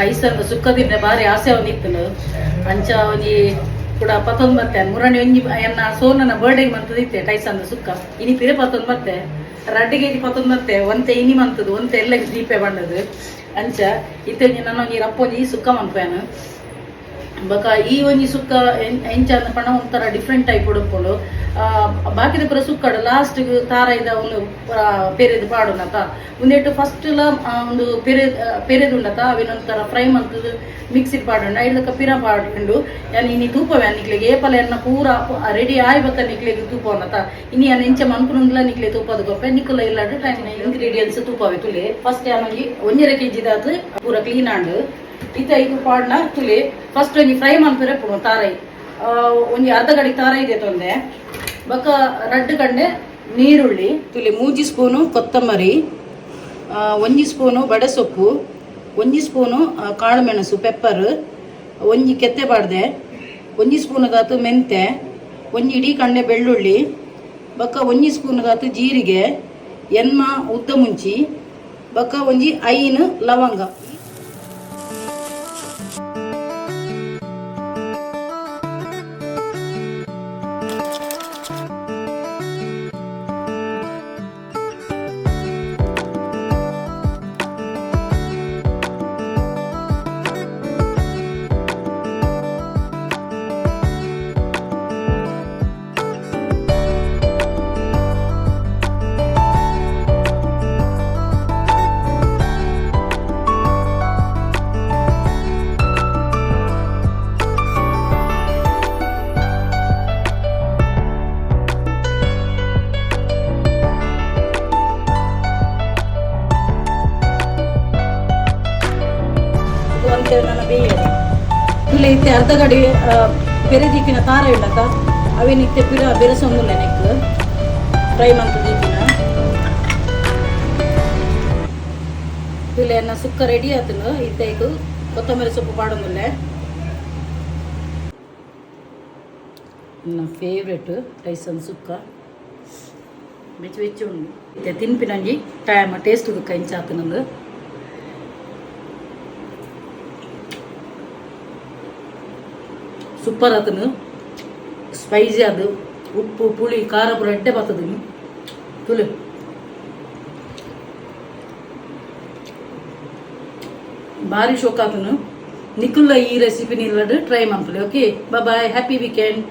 ಐಸಂದು ಸುಕ್ಕದಿಂದ ಬಾರಿ ಆಸೆ ಅವನಿತ್ತನು ಅಂಚ ಅವನಿ ಕೂಡ ಪತ್ತೊಂದು ಮತ್ತೆ ಮುರಣಿ ಒಂಜಿ ಎನ್ನ ಸೋನನ ಬರ್ಡೇ ಮಂತದಿತ್ತೆ ಟೈಸಂದು ಸುಕ್ಕ ಇನಿ ಪಿರೆ ಪತ್ತೊಂದು ಮತ್ತೆ ರಡ್ಡಿಗೆ ಪತ್ತೊಂದು ಮತ್ತೆ ಒಂತೆ ಇನಿ ಮಂತದು ಒಂತೆ ಎಲ್ಲ ದೀಪೆ ಬಣ್ಣದು ಅಂಚ ಇತ್ತೆ ನನ್ನ ಒಂಜಿ ರಪ್ಪೊಂಜಿ ಸುಕ್ಕ ಮಂಪೇನು ಬಕ ಈ ಒಂಜಿ ಸುಕ್ಕ ಎಂಚ ಪಣ ಒಂಥರ ಡಿಫ್ರೆಂಟ್ ಟೈಪ್ ಉಡುಪುಂಡು ಬಾಕಿದ ಪುರ ಸುಕ್ಕಡು ಲಾಸ್ಟ್ ತಾರ ಇದ ಒಂದು ಪೆರೆದು ಪಾಡುನತ ಒಂದೆಟ್ಟು ಫಸ್ಟ್ ಒಂದು ಪೆರೆದುಂಡತ ಅವೇನೊಂಥರ ಫ್ರೈ ಮಂತದ್ದು ಮಿಕ್ಸಿಡ್ ಪಾಡುಂಡ ಐಡ್ಲಕ ಪಿರ ಪಾಡುಂಡು ಯಾನ್ ಇನಿ ತೂಪವೆ ನಿಕ್ಲೆಗೆ ಏಪಲ ಎನ್ನ ಪೂರ ರೆಡಿ ಆಯ್ ಬಕ್ಕ ನಿಕ್ಲೆಗೆ ತೂಪ ಅನ್ನತ ಇನಿ ಅನ್ನ ಎಂಚ ಮನ್ಪುನುಂಡ್ಲ ನಿಕ್ಲೆ ತೂಪದ Goppe ನಿಕ್ಕಲ ಇಲ್ಲಾಡು time ingredients ತೂಪವೆ ತುಲೆ first ಯಾನೊಂಜಿ 1.5 kg ದಾತು ಪೂರ ಕ್ಲೀನ್ ಆಂಡು ಇತ್ತ ಇದು ಪಾಡ್ನ ತುಲಿ ಫಸ್ಟ್ ಒಂಜಿ ಫ್ರೈ ಮನ್ಪುರೆ ಪುಣು ತಾರೈ ಒಂಜಿ ಅರ್ಧ ಗಡಿ ತಾರೈ ಇದೆ ತೊಂದೆ ಬಕ ರಡ್ಡು ಗಂಡೆ ನೀರುಳ್ಳಿ ತುಲಿ 3 ಸ್ಪೂನು ಕೊತ್ತಂಬರಿ 1 ಸ್ಪೂನು ಬಡೆ ಸೊಪ್ಪು 1 ಸ್ಪೂನು ಕಾಳು ಮೆಣಸು ಪೆಪ್ಪರ್ 1 ಕೆತ್ತೆ ಬಾಡ್ದೆ 1 ಸ್ಪೂನ್ ದಾತು ಮೆಂತೆ 1 ಇಡೀ ಕಂಡೆ ಬೆಳ್ಳುಳ್ಳಿ ಬಕ 1 ಸ್ಪೂನ್ ದಾತು ಜೀರಿಗೆ ಎನ್ಮ ಉದ್ದ ಮುಂಚಿ ಬಕ ಒಂಜಿ 5 ಲವಂಗ ನನ್ನ ಬೇಯದು ಇಲ್ಲ ಇತ್ತೆ ಅರ್ಧ ಗಡಿ ಬೆರೆದೀಪಿನ ತಾರ ಇಲ್ಲಕ ಅವೇನಿತ್ತೆ ಪಿರ ಬೆರೆಸೊಂದುಲ್ಲ ನೆಕ್ ಫ್ರೈ ಮಂತ ದೀಪಿನ ಇಲ್ಲ ಎನ್ನ ಸುಕ್ಕ ರೆಡಿ ಆತನು ಇತ್ತೈದು ಕೊತ್ತಂಬರಿ ಸೊಪ್ಪು ಪಾಡೊಂದುಲ್ಲೆ ನನ್ನ ಫೇವ್ರೆಟ್ ಟೈಸನ್ ಸುಕ್ಕ ಬೆಚ್ಚ ಬೆಚ್ಚ ಉಂಡು ಇತ್ತೆ ತಿನ್ಪಿನಂಜಿ ಟೈಮ್ ಟೇಸ್ಟ್ ಉದುಕ್ಕ ಇಂಚಾತನಂದು ಸೂಪರ್ ಆತನು ಸ್ಪೈಸಿ ಅದು ಉಪ್ಪು ಪುಳಿ ಖಾರ ಪುರ ಎಡ್ಡೆ ಬರ್ತದ ತುಳು ಭಾರಿ ಶೋಕ್ ಆತನು ನಿಖುಲ್ಲ ಈ ರೆಸಿಪಿ ನಿಲ್ಲಡು ಟ್ರೈ ಮಾಡ್ಕೊಳ್ಳಿ ಓಕೆ ಬಾಯ್ ಹ್ಯಾಪಿ ವೀಕೆಂಡ್